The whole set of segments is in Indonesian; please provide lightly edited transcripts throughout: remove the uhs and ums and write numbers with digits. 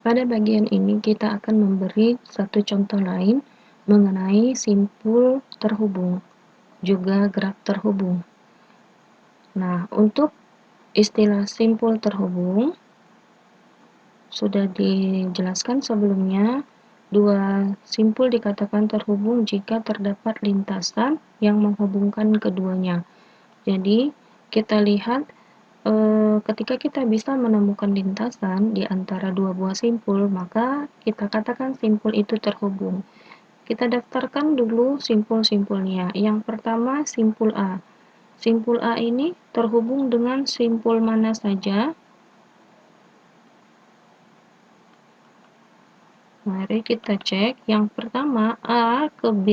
Pada bagian ini kita akan memberi satu contoh lain mengenai simpul terhubung, juga graf terhubung. Nah, untuk istilah simpul terhubung sudah dijelaskan sebelumnya, dua simpul dikatakan terhubung jika terdapat lintasan yang menghubungkan keduanya. Jadi, kita lihat ketika kita bisa menemukan lintasan di antara dua buah simpul, maka kita katakan simpul itu terhubung. Kita daftarkan dulu simpul-simpulnya. Yang pertama, simpul A. Simpul A ini terhubung dengan simpul mana saja? Mari kita cek. Yang pertama, A ke B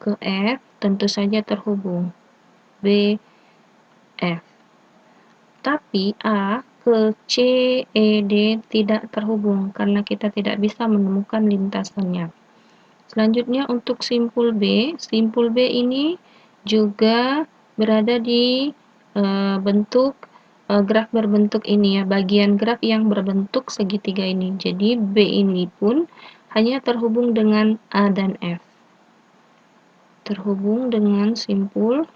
ke F tentu saja terhubung. B, F. Tapi A ke C, E, D tidak terhubung karena kita tidak bisa menemukan lintasannya. Selanjutnya untuk simpul B ini juga berada di bentuk graf berbentuk ini ya, bagian graf yang berbentuk segitiga ini. Jadi B ini pun hanya terhubung dengan A dan F. Terhubung dengan simpul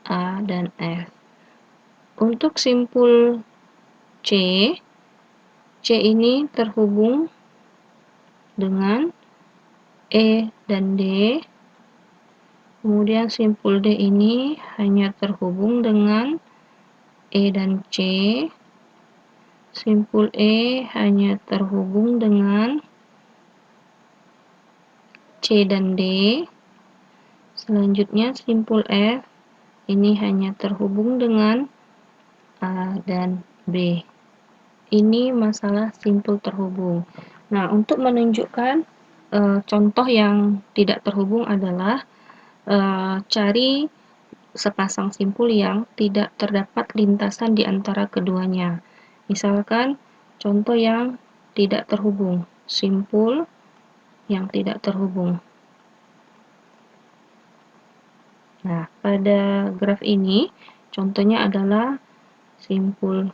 A dan F. Untuk simpul C ini terhubung dengan E dan D. Kemudian simpul D ini hanya terhubung dengan E dan C. Simpul E hanya terhubung dengan C dan D. Selanjutnya simpul F ini hanya terhubung dengan A dan B. Ini masalah simpul terhubung. Nah, untuk menunjukkan contoh yang tidak terhubung adalah cari sepasang simpul yang tidak terdapat lintasan di antara keduanya. Misalkan contoh yang tidak terhubung, simpul yang tidak terhubung. Nah, pada graf ini contohnya adalah simpul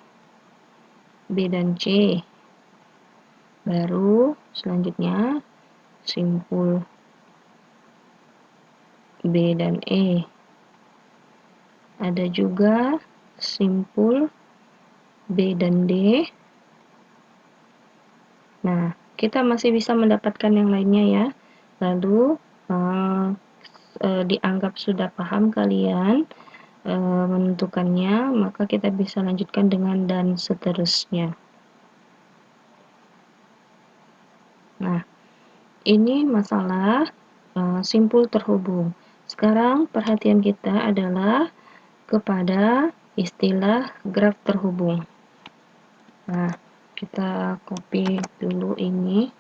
B dan C. Baru selanjutnya simpul B dan E. Ada juga simpul B dan D. Nah, kita masih bisa mendapatkan yang lainnya ya. Lalu dianggap sudah paham kalian menentukannya, maka kita bisa lanjutkan dengan dan seterusnya. Nah, ini masalah simpul terhubung. Sekarang perhatian kita adalah kepada istilah graf terhubung. Nah, kita copy dulu ini.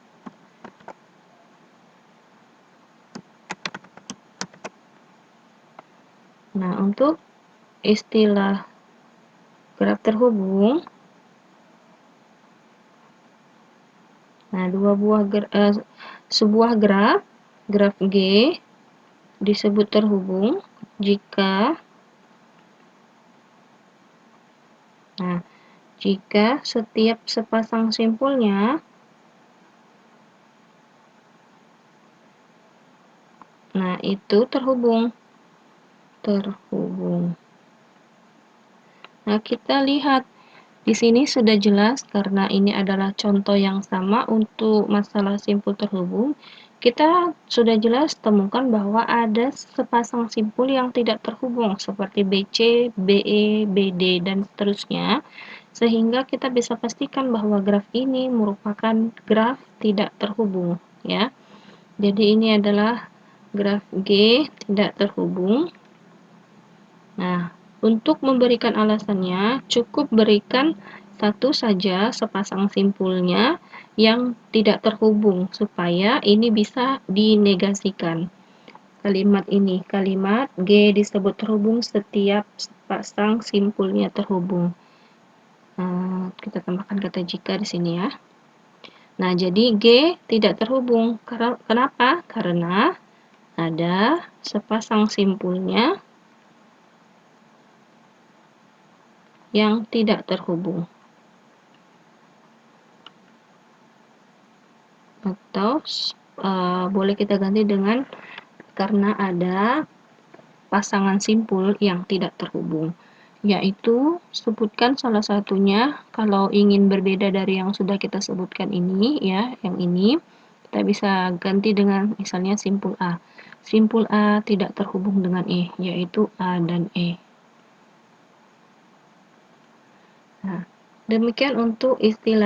Nah, untuk istilah graf terhubung, nah sebuah graf G disebut terhubung jika setiap sepasang simpulnya itu terhubung. Nah, kita lihat di sini sudah jelas karena ini adalah contoh yang sama untuk masalah simpul terhubung. Kita sudah jelas temukan bahwa ada sepasang simpul yang tidak terhubung seperti BC, BE, BD dan seterusnya, sehingga kita bisa pastikan bahwa graf ini merupakan graf tidak terhubung ya. Jadi ini adalah graf G tidak terhubung. Nah, untuk memberikan alasannya, cukup berikan satu saja sepasang simpulnya yang tidak terhubung, supaya ini bisa dinegasikan. Kalimat ini, kalimat G disebut terhubung setiap sepasang simpulnya terhubung. Kita tambahkan kata jika di sini ya. Nah, jadi G tidak terhubung. Kenapa? Karena ada sepasang simpulnya yang tidak terhubung. atau boleh kita ganti dengan karena ada pasangan simpul yang tidak terhubung, yaitu sebutkan salah satunya. Kalau ingin berbeda dari yang sudah kita sebutkan ini ya, yang ini kita bisa ganti dengan misalnya simpul A. Simpul A tidak terhubung dengan E, yaitu A dan E. Nah, demikian untuk istilah